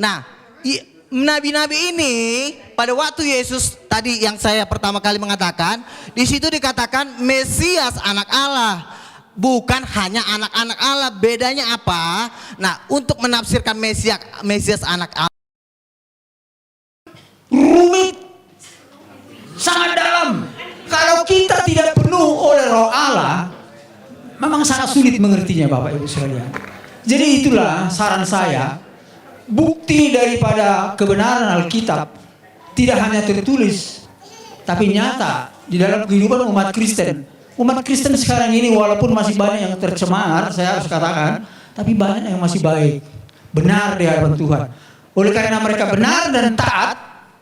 Nah, nabi-nabi ini pada waktu Yesus tadi yang saya pertama kali mengatakan, di situ dikatakan Mesias anak Allah, bukan hanya anak-anak Allah. Bedanya apa? Nah, untuk menafsirkan Mesias anak Allah rumit, sangat dalam. Kalau kita tidak penuh oleh Roh Allah, memang sangat sulit mengertinya, Bapak Ibu sekalian. Jadi itulah saran saya, bukti daripada kebenaran Alkitab tidak hanya tertulis, tapi nyata di dalam kehidupan umat Kristen. Umat Kristen sekarang ini walaupun masih banyak yang tercemar, saya harus katakan, tapi banyak yang masih baik, benar di hadapan Tuhan. Oleh karena mereka benar dan taat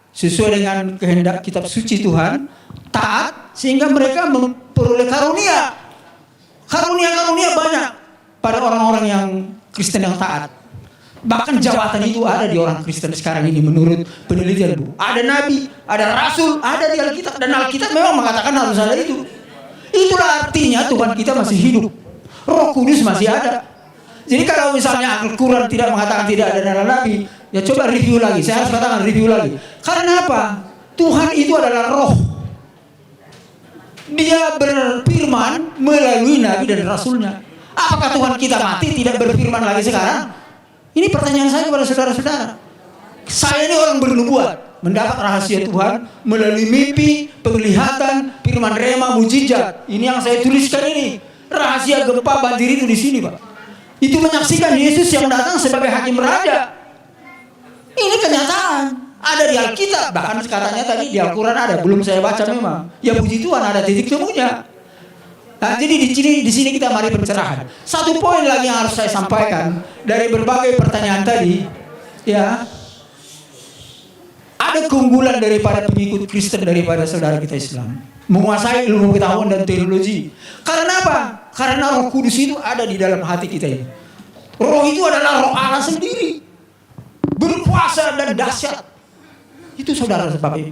sesuai dengan kehendak kitab suci Tuhan, taat sehingga mereka memperoleh karunia. Karunia-karunia banyak pada orang-orang yang Kristen yang taat. Bahkan jabatan itu ada di orang Kristen sekarang ini menurut penelitian, Bu. Ada nabi, ada rasul, ada di Alkitab, dan Alkitab memang mengatakan harus ada itu. Itulah artinya Tuhan kita masih hidup. Roh Kudus masih ada. Jadi kalau misalnya Al-Quran tidak mengatakan tidak ada dalam nabi, ya coba review lagi. Saya harus katakan review lagi. Karena apa? Tuhan itu adalah roh. Dia berfirman melalui nabi dan rasulnya. Apakah Tuhan kita mati tidak berfirman lagi sekarang? Ini pertanyaan saya kepada saudara-saudara. Saya ini orang bernubuat, mendapat rahasia Tuhan melalui mimpi, penglihatan, firman rema, mujizat. Ini yang saya tuliskan ini. Rahasia gempa banjir itu di sini, Pak. Itu menyaksikan Yesus yang datang sebagai hakim raja. Ini kenyataan. Ada di Alkitab. Bahkan katanya tadi di Al-Quran ada. Belum saya baca memang. Ya puji Tuhan ada titik temunya. Nah, jadi di sini kita mari pencerahan. Satu poin lagi yang harus saya sampaikan dari berbagai pertanyaan tadi, ya, ada keunggulan daripada pengikut Kristen daripada saudara kita Islam, menguasai ilmu pengetahuan dan teknologi. Karena apa? Karena Roh Kudus itu ada di dalam hati kita ini. Roh itu adalah Roh Allah sendiri, berkuasa dan dahsyat. Itu saudara sebab itu.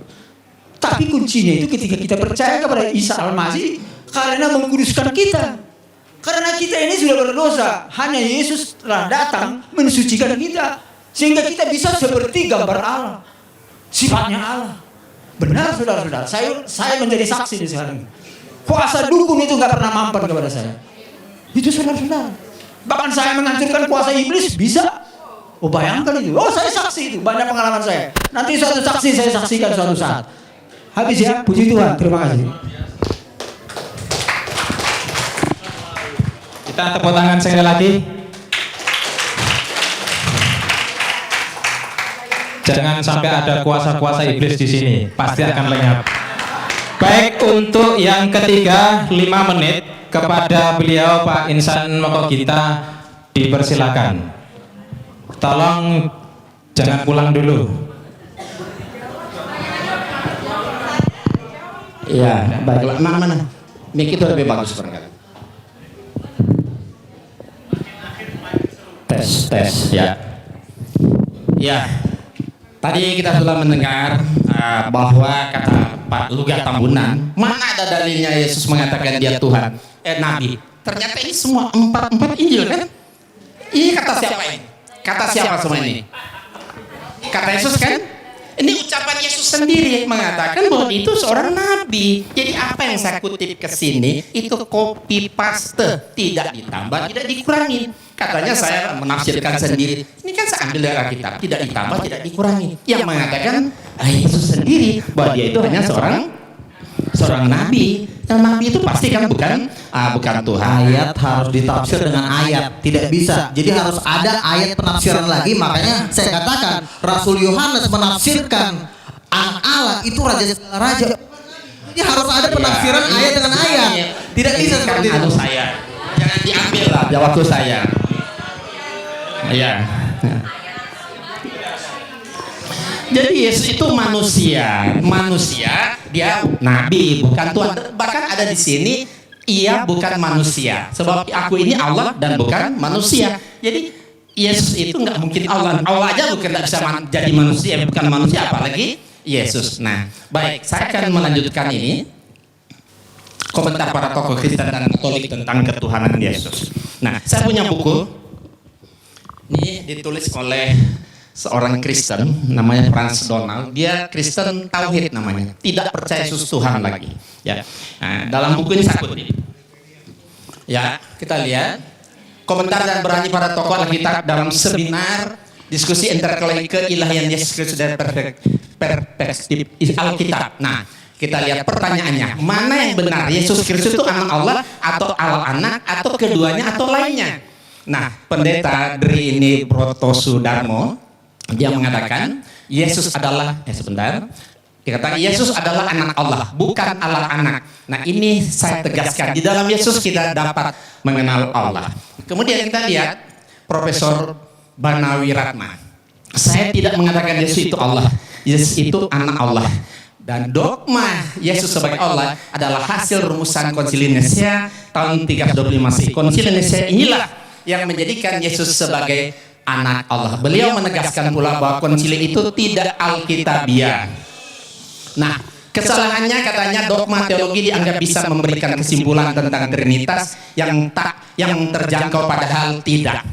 Tapi kuncinya itu ketika kita percaya kepada Isa Al-Masih, karena mengkuduskan kita. Karena kita ini sudah berdosa, hanya Yesus telah datang mensucikan kita, sehingga kita bisa seperti gambar Allah, sifatnya Allah. Benar saudara-saudara, saya menjadi saksi di sekarang. Kuasa dukun itu nggak pernah mampan kepada saya. Itu saudara-saudara. Bahkan saya menghancurkan kuasa iblis bisa. Oh bayangkan itu. Oh saya saksi itu, banyak pengalaman saya. Nanti suatu saksi saya saksikan suatu saat. Habis ya, puji Tuhan, terima kasih. Kita tepuk tangan sekali lagi. Jangan sampai ada kuasa-kuasa iblis di sini, pasti akan lenyap. Baik, untuk yang ketiga 5 menit kepada beliau Pak Insan Mokogita dipersilakan. Tolong jangan pulang dulu. Ya, baiklah. Mana? Mic itu lebih bagus barangkali. Tes. Ya. Ya. Tadi kita sudah mendengar bahwa kata Pak Luga Tambunan, mana ada dalilnya Yesus mengatakan dia Tuhan, Nabi. Ternyata ini semua empat Injil kan? Ini kata siapa ini? Kata siapa semua ini? Kata Yesus kan? Ini ucapan Yesus sendiri mengatakan bahwa itu seorang nabi. Jadi apa yang saya kutip ke sini itu copy paste, tidak ditambah, tidak dikurangi. Katanya saya menafsirkan sendiri. Ini kan saya ambil dari Alkitab, tidak ditambah, tidak dikurangi. Yang mengatakan Yesus sendiri bahwa dia itu hanya seorang nabi. Dan nabi itu pasti kan bukan Tuhan. ayat harus ditafsir dengan ayat, tidak bisa. Jadi harus ada ayat penafsiran lagi. Makanya saya katakan Rasul Yohanes menafsirkan anak Allah itu raja. Jadi harus ada penafsiran ayat dengan ayat. Tidak bisa seperti itu. Saya jangan diambil lah waktu saya. Ya. Jadi Yesus itu manusia, dia nabi, bukan Tuhan. Bahkan ada di sini, ia bukan manusia. Sebab aku ini Allah dan bukan manusia. Jadi Yesus itu nggak mungkin Allah. Allah aja bukan nggak bisa jadi manusia, bukan manusia, apalagi Yesus. Nah, baik, saya akan melanjutkan ini. Komentar para tokoh Kristen dan Katolik tentang ketuhanan Yesus. Nah, saya punya buku. Ini ditulis oleh seorang Kristen namanya Franz Donald. Dia Kristen tauhid namanya, tidak percaya Yesus Tuhan lagi. Ya, nah, dalam buku ini saya kutip. Ya, kita lihat komentar dan berani para tokoh Alkitab dalam seminar diskusi intelektual keilahian Yesus Kristus dari perspektif Alkitab. Nah, kita lihat pertanyaannya, mana yang benar? Yesus Kristus itu anak Allah atau Allah anak atau keduanya atau lainnya? Nah, pendeta Drini Brotosudarmo dia mengatakan Yesus adalah dia katakan Yesus adalah anak Allah, bukan Allah anak. Nah, ini saya tegaskan, di dalam Yesus kita dapat mengenal Allah. Kemudian kita lihat Profesor Banawi Ratma. Saya tidak mengatakan Yesus itu Allah. Yesus itu anak Allah. Dan dogma Yesus sebagai Allah adalah hasil rumusan Konsili Nicea tahun 325 Masehi. Konsili Nicea inilah yang menjadikan Yesus sebagai anak Allah. Beliau menegaskan pula bahwa konsili itu tidak alkitabiah. Nah, kesalahannya katanya dogma teologi dianggap bisa memberikan kesimpulan tentang Trinitas yang terjangkau, padahal tidak.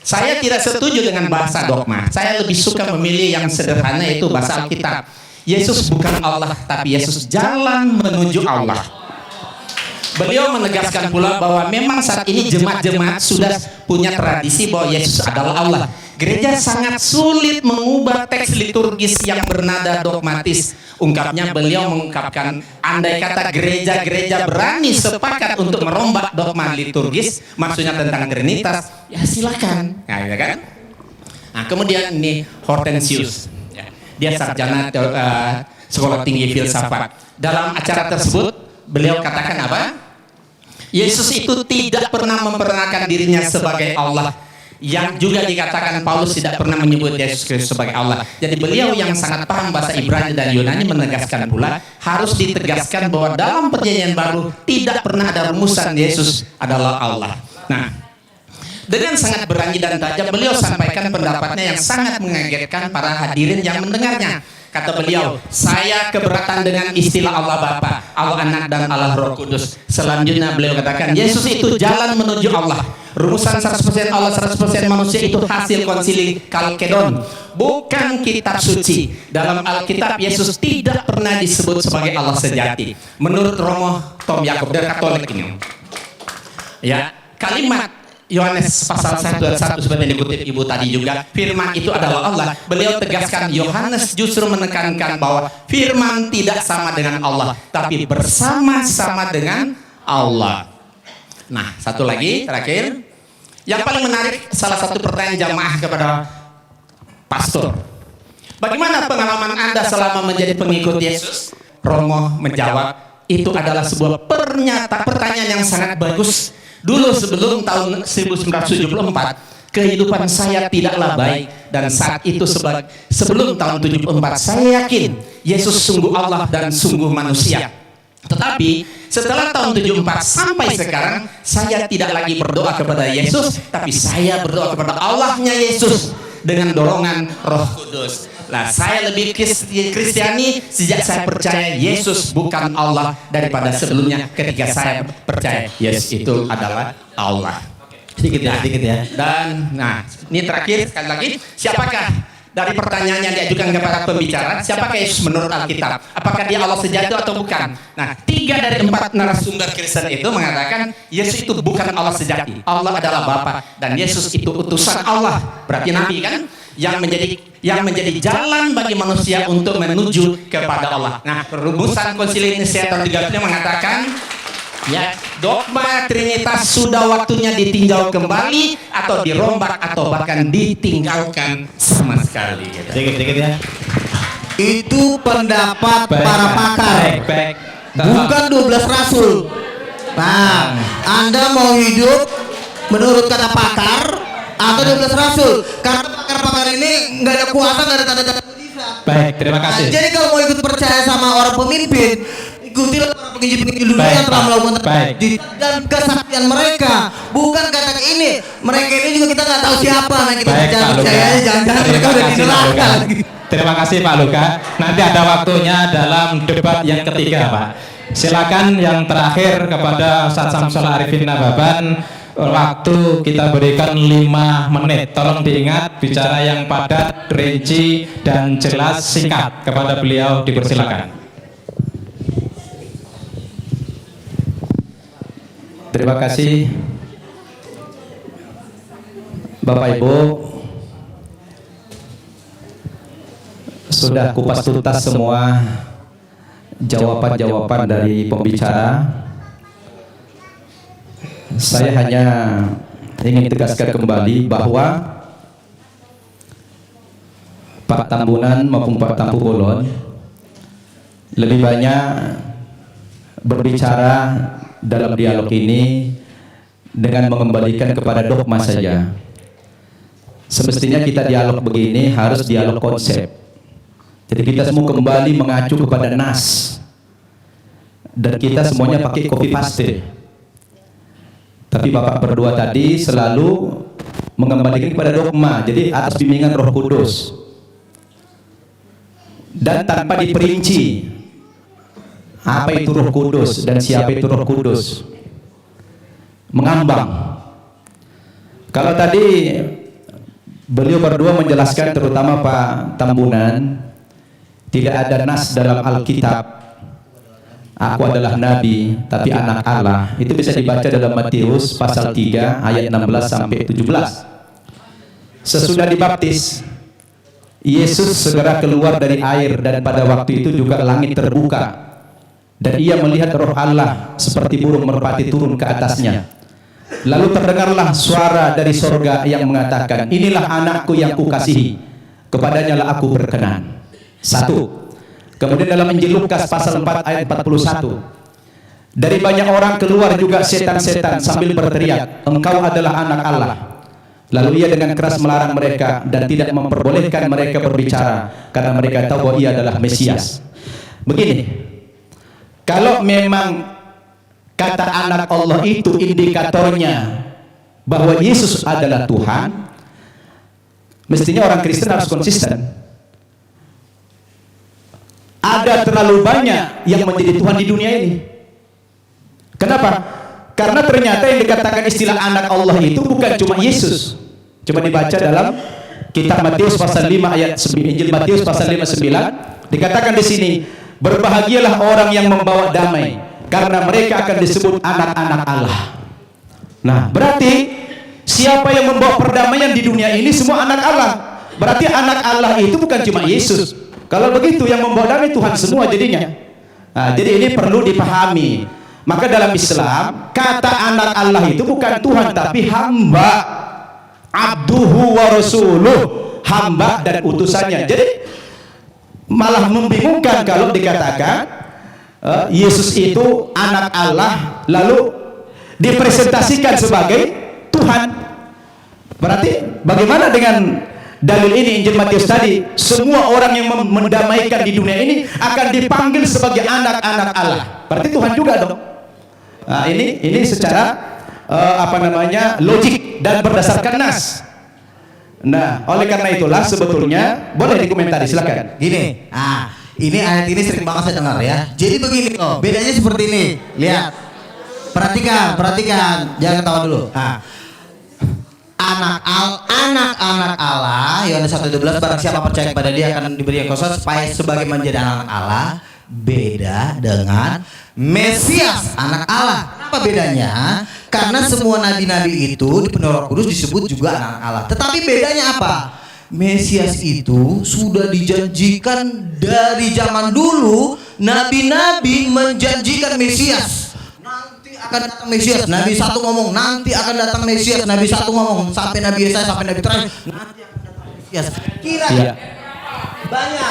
Saya tidak setuju dengan bahasa dogma. Saya lebih suka memilih yang sederhana, yaitu bahasa Alkitab. Yesus bukan Allah, tapi Yesus jalan menuju Allah. Beliau menegaskan pula bahwa memang saat ini jemaat-jemaat sudah punya tradisi bahwa Yesus adalah Allah. Gereja sangat sulit mengubah teks liturgis yang bernada dogmatis. Ungkapnya, beliau mengungkapkan, andai kata gereja-gereja berani sepakat untuk merombak dogma liturgis, maksudnya tentang Trinitas, ya silakan. Nah, ya kan? Nah, kemudian ini Hortensius. Dia sarjana sekolah tinggi filsafat. Dalam acara tersebut, beliau katakan apa? Yesus itu tidak pernah memperkenalkan dirinya sebagai Allah. Yang juga dikatakan Paulus tidak pernah menyebut Yesus Kristus sebagai Allah. Jadi beliau yang sangat paham bahasa Ibrani dan Yunani menegaskan pula, harus ditegaskan bahwa dalam perjanjian baru tidak pernah ada rumusan Yesus adalah Allah. Nah, dengan sangat berani dan tajam beliau sampaikan pendapatnya yang sangat mengagetkan para hadirin yang mendengarnya. Kata beliau, saya keberatan dengan istilah Allah Bapa, Allah Anak dan Allah Roh Kudus. Selanjutnya beliau katakan, Yesus itu jalan menuju Allah. Rumusan 100% Allah 100% manusia itu hasil konsili Kalkedon, bukan kitab suci. Dalam Alkitab Yesus tidak pernah disebut sebagai Allah sejati. Menurut Romo Tom Yakob dari Katolik ini. Ya, kalimat Yohanes pasal 1 ayat 1 seperti yang dikutip Ibu tadi juga, firman itu adalah Allah. Beliau tegaskan, Yohanes justru menekankan bahwa firman tidak sama dengan Allah, tapi bersama-sama dengan Allah. Nah, satu lagi terakhir, yang paling menarik, salah satu pertanyaan jamaah kepada pastor, bagaimana pengalaman Anda selama menjadi pengikut Yesus? Romo menjawab, itu adalah sebuah pertanyaan yang sangat bagus. Dulu sebelum tahun 1974, kehidupan saya tidaklah baik, dan saat itu sebelum tahun 74 saya yakin Yesus sungguh Allah dan sungguh manusia. Tetapi setelah tahun 74 sampai sekarang, saya tidak lagi berdoa kepada Yesus, tapi saya berdoa kepada Allahnya Yesus dengan dorongan Roh Kudus. Nah, saya lebih Kristiani sejak saya percaya Yesus bukan Allah daripada sebelumnya ketika saya percaya Yesus itu adalah Allah. Sedikit ya. Dan nah, ini terakhir sekali lagi, siapakah dari pertanyaan yang diajukan kepada pembicara, siapakah Yesus menurut Alkitab? Apakah dia Allah sejati atau bukan? Nah, 3 dari 4 narasumber Kristen itu mengatakan Yesus itu bukan Allah sejati. Allah adalah Bapa dan Yesus itu utusan Allah. Berarti Nabi kan? Yang menjadi jalan bagi manusia untuk menuju kepada Allah. Nah, rumusan Konsili Nicea tahun 35 mengatakan, ya, dogma Trinitas sudah waktunya ditinjau kembali atau dirombak atau bahkan ditinggalkan sama sekali. Sedikit ya. Itu pendapat para pakar, Baik. bukan 12 rasul. Nah, Anda mau hidup menurut kata pakar atau 12 rasul? Karena pakar-pakar ini nggak ada kuasa, nggak ada tanda-tanda mujizat. Baik, terima kasih. Nah, jadi kalau mau ikut percaya sama orang pemimpin, ikutilah para penginjil-penginjil dulu Baik, yang telah Pak. melakukan Baik. dan kesaktian mereka. Bukan kata ini, mereka ini juga kita nggak tahu siapa. Nah, kita Baik, Pak Luka. percaya aja, jangan-jangan mereka Terima udah di kasih, Pak neraka Luka. lagi. Terima kasih Pak Luka. Nanti ada waktunya dalam debat yang ketiga, Pak. Silakan yang terakhir kepada Ustaz Samsul Arifin Nababan waktu kita berikan 5 menit. Tolong diingat, bicara yang padat, rinci, dan jelas, singkat. Kepada beliau dipersilakan. Terima kasih Bapak Ibu, sudah kupas tuntas semua jawaban-jawaban dari pembicara. Saya hanya ingin tegaskan kembali bahwa Pak Tambunan maupun Pak Tampu Bolon lebih banyak berbicara dalam dialog ini dengan mengembalikan kepada dogma saja. Semestinya kita dialog begini harus dialog konsep. Jadi kita semua kembali mengacu kepada nas, dan kita semuanya pakai copy paste. Tapi Bapak berdua tadi selalu mengembalikan kepada dogma, jadi atas bimbingan Roh Kudus, dan tanpa diperinci apa itu Roh Kudus dan siapa itu Roh Kudus, mengambang. Kalau tadi beliau berdua menjelaskan, terutama Pak Tambunan, tidak ada nas dalam Alkitab aku adalah nabi tapi anak Allah. Itu bisa dibaca dalam Matius pasal 3 ayat 16 sampai 17. Sesudah dibaptis, Yesus segera keluar dari air, dan pada waktu itu juga langit terbuka, dan ia melihat Roh Allah seperti burung merpati turun ke atasnya. Lalu terdengarlah suara dari sorga yang mengatakan, inilah anakku yang kukasihi, kepadanya lah aku berkenan. 1. Kemudian dalam Injil Lukas pasal 4 ayat 41, dari banyak orang keluar juga setan-setan sambil berteriak, engkau adalah anak Allah. Lalu ia dengan keras melarang mereka dan tidak memperbolehkan mereka berbicara, karena mereka tahu bahwa ia adalah Mesias. Begini, kalau memang kata anak Allah itu indikatornya bahwa Yesus adalah Tuhan, mestinya orang Kristen harus konsisten. Ada terlalu banyak yang menjadi Tuhan di dunia ini. Kenapa? Karena ternyata yang dikatakan istilah anak Allah itu bukan cuma Yesus. Coba dibaca dalam kitab Matius pasal 5 ayat 9, Injil Matius pasal 5:9, dikatakan di sini, berbahagialah orang yang membawa damai, karena mereka akan disebut anak-anak Allah. Nah, berarti siapa yang membawa perdamaian di dunia ini semua anak Allah. Berarti anak Allah itu bukan cuma Yesus. Kalau begitu yang membawa damai Tuhan semua jadinya. Nah, jadi ini perlu dipahami. Maka dalam Islam kata anak Allah itu bukan Tuhan tapi hamba, abduhu wa rasuluh, hamba dan utusannya. Jadi malah membingungkan kalau dikatakan Yesus itu anak Allah lalu dipresentasikan sebagai Tuhan. Berarti bagaimana dengan dalil ini Injil Matius tadi? Semua orang yang mendamaikan di dunia ini akan dipanggil sebagai anak-anak Allah. Berarti Tuhan juga dong. Nah, ini secara logik dan berdasarkan nas. Nah, oleh karena itulah sebetulnya boleh dikomentari, silakan. Gini, ini ayat ini sering banget saya dengar ya. Jadi begini loh, bedanya seperti ini. Lihat, perhatikan, jangan ketawa dulu. Anak-anak Allah, Yohanes 1:12, barang siapa percaya kepada dia akan diberi kuasa supaya sebagai menjadi anak Allah. Beda dengan Mesias, anak Allah. Apa bedanya? Karena semua nabi-nabi itu di penuh Roh Kudus disebut juga anak Allah. Tetapi bedanya apa? Mesias itu sudah dijanjikan dari zaman dulu. Nabi-nabi menjanjikan Mesias. Akan datang Mesias. Nabi satu ngomong nanti akan datang Mesias. Nabi satu ngomong sampai Nabi Yesaya sampai Nabi terakhir nanti akan datang Mesias. Kira banyak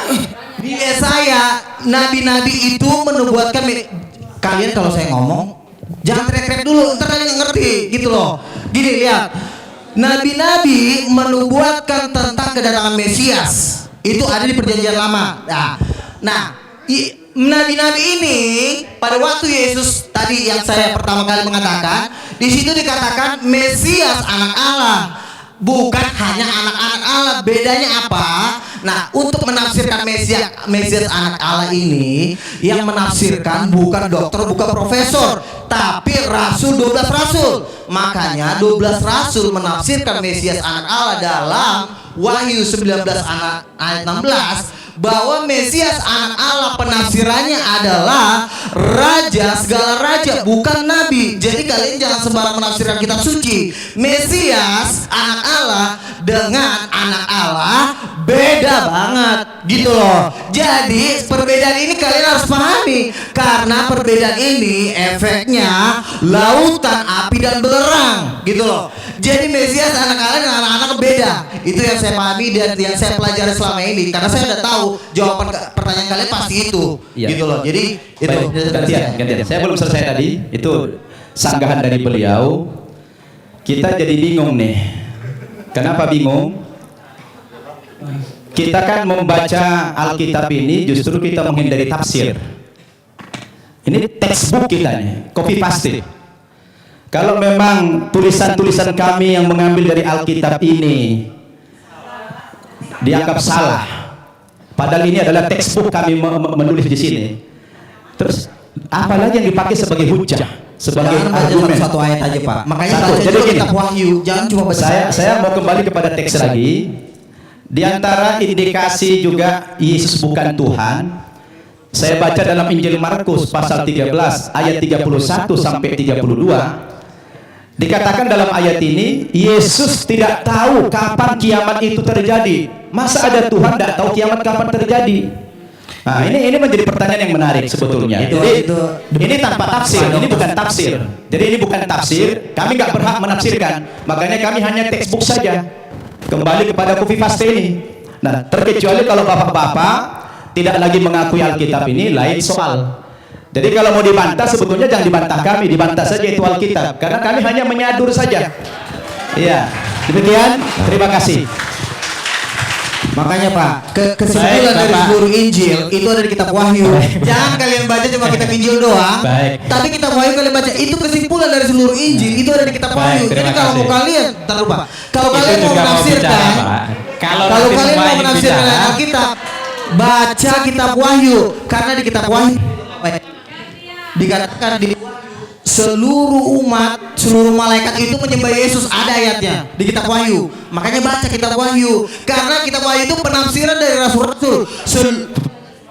di Yesaya nabi-nabi itu menubuatkan. Kalian kalau saya ngomong jangan teriak-teriak dulu, ntar kalian ngerti gitu loh. Gini, lihat, nabi-nabi menubuatkan tentang kedatangan Mesias. Itu ada di Perjanjian Lama. Nah, nabi-nabi ini pada waktu Yesus tadi yang saya pertama kali mengatakan, di situ dikatakan Mesias anak Allah, bukan hanya anak-anak Allah. Bedanya apa? Nah, untuk menafsirkan Mesias anak Allah ini, yang menafsirkan bukan dokter, bukan profesor, tapi rasul, 12 rasul. Makanya 12 rasul menafsirkan Mesias anak Allah dalam Wahyu 19 ayat 16 bahwa Mesias anak Allah penafsirannya adalah raja, segala raja, bukan nabi. Jadi kalian jangan sembarang menafsirkan kitab suci. Mesias anak Allah dengan anak Allah beda banget gitu loh. Jadi perbedaan ini kalian harus pahami, karena perbedaan ini efeknya lautan, api dan belerang gitu loh. Jadi Mesias anak Allah dengan anak-anak beda. Itu yang saya pahami dan yang saya pelajari selama ini, karena saya udah tahu jawaban pertanyaan kalian pasti itu. Iya. Gitu loh. Jadi itu Gantian. Saya belum selesai tadi. Itu sanggahan dari beliau. Kita jadi bingung nih. Kenapa bingung? Kita kan membaca Alkitab ini justru kita menghindari tafsir. Ini textbook kita nih, copy paste. Kalau memang tulisan-tulisan kami yang mengambil dari Alkitab ini dianggap salah, padahal ini adalah textbook kami menulis di sini. Terus apalagi yang dipakai sebagai hujah, sebagai jangan baca argumen. satu ayat aja Pak. Makanya Satu. baca Jadi juga gini, kitab Wahyu. Jangan cuma baca. Saya mau kembali kepada teks lagi. Di antara indikasi juga Yesus bukan Tuhan, saya baca dalam Injil Markus pasal 13 ayat 31 sampai 32. Dikatakan dalam ayat ini, Yesus tidak tahu kapan kiamat itu terjadi. Masa ada Tuhan tidak tahu kiamat kapan terjadi? Nah, ini menjadi pertanyaan yang menarik sebetulnya. Jadi ini tanpa tafsir, ini bukan tafsir. Jadi ini bukan tafsir. Kami nggak berhak menafsirkan. Makanya kami hanya textbook saja. Kembali kepada copy paste ini. Nah, terkecuali kalau bapak-bapak tidak lagi mengakui Alkitab ini, lain soal. Jadi kalau mau dibantah, sebetulnya jangan dibantah kami, dibantah saja itu Alkitab. Karena kami hanya menyadur saja. Iya, demikian. Terima kasih. Makanya Pak, kesimpulan dari seluruh Injil itu ada di kitab Wahyu. Jangan kalian baca cuma kitab Injil doang. Baik. Tapi kitab Wahyu kalian baca, itu kesimpulan dari seluruh Injil itu ada di kitab Wahyu. Baik, Jadi terima kalau mau kasih. kalian, taruh Pak. Kalau Itu kalian mau juga menafsirkan, bicara, Pak. Kalau kalau nanti kalian semua mau ingin menafsirkan bicara, Alkitab, baca kitab Wahyu, karena di kitab Wahyu dikatakan di seluruh umat, seluruh malaikat itu menyembah Yesus, ada ayatnya di kitab Wahyu. Makanya baca kitab Wahyu, karena kitab Wahyu itu penafsiran dari rasul-rasul.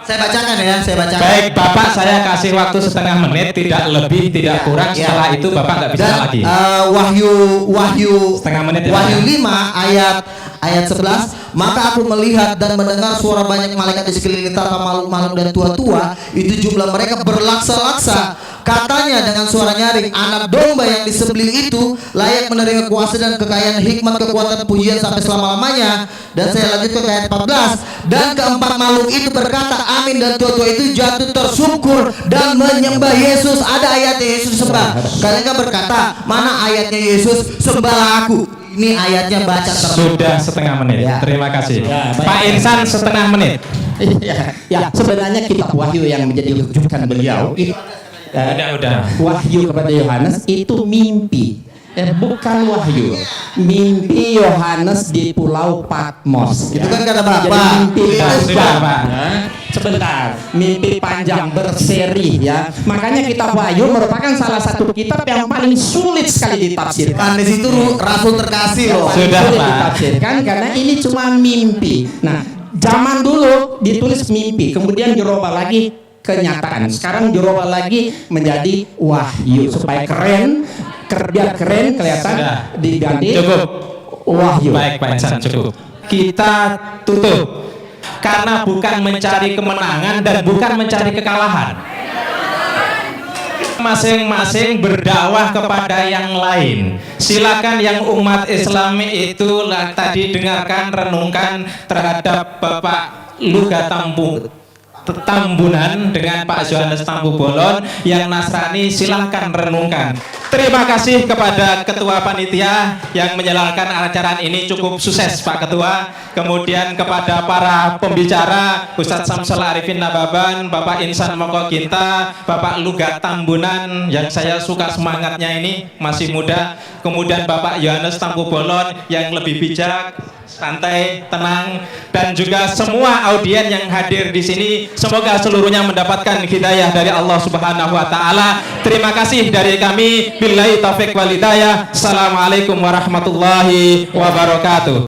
Saya bacakan ya, saya bacakan. Baik, Bapak, saya kasih waktu setengah menit, tidak lebih, tidak kurang. Ya. Setelah itu Bapak nggak bisa Dan lagi. Wahyu Setengah menit ya, Wahyu Pak. 5 ayat 11, maka aku melihat dan mendengar suara banyak malaikat di sekeliling tahta, makhluk-makhluk dan tua-tua, itu jumlah mereka berlaksa-laksa. Katanya dengan suara nyaring, anak domba yang disembelih itu layak menerima kuasa dan kekayaan, hikmat, kekuatan, pujian sampai selama-lamanya. Dan saya lanjut ke ayat 14. Dan keempat makhluk itu berkata amin, dan tua-tua itu jatuh tersungkur dan menyembah Yesus. Ada ayatnya Yesus sembah. Kalian kan berkata, mana ayatnya Yesus sembahlah aku? Ini ayatnya baca terus. Sudah setengah menit. Ya. Terima kasih. Ya, baik. Pak Insan setengah menit. Ya, sebenarnya kitab Wahyu yang menjadi rujukan beliau itu Udah. Wahyu kepada Yohanes itu mimpi, bukan wahyu. Mimpi Yohanes di Pulau Patmos. Itu kan kata Jadi Bapak. mimpi Sudah, panjang. Pak. Ya, sebentar, mimpi panjang berseri ya. Makanya kitab Wahyu merupakan salah satu kitab yang paling sulit sekali ditafsirkan. Di situ rasul terkasih loh. Paling Sudah, sulit Pak. ditafsirkan karena ini cuma mimpi. Nah, zaman dulu ditulis mimpi, kemudian dirubah lagi kenyataan. Sekarang dirubah lagi menjadi wahyu supaya keren, biar keren kelihatan, Sudah. diganti Cukup. wahyu. Baik, Pak Insan, cukup. Kita tutup. Karena bukan mencari kemenangan dan bukan mencari kekalahan. Masing-masing berdakwah kepada yang lain. Silakan yang umat Islami itu tadi dengarkan, renungkan terhadap Bapak Luga Tambunan dengan Pak Yohanes Tambu Bolon. Yang Nasrani silakan renungkan. Terima kasih kepada Ketua Panitia yang menjalankan acara ini cukup sukses Pak Ketua. Kemudian kepada para pembicara, Ustadz Samsul Arifin Nababan, Bapak Insan Moko Kinta, Bapak Lugat Tambunan yang saya suka semangatnya ini, masih muda. Kemudian Bapak Yohanes Tampu Bolon yang lebih bijak, santai, tenang, dan juga semua audien yang hadir di sini, semoga seluruhnya mendapatkan hidayah dari Allah Subhanahu wa taala. Terima kasih dari kami. Billahi taufik wal hidayah. Assalamualaikum warahmatullahi wabarakatuh.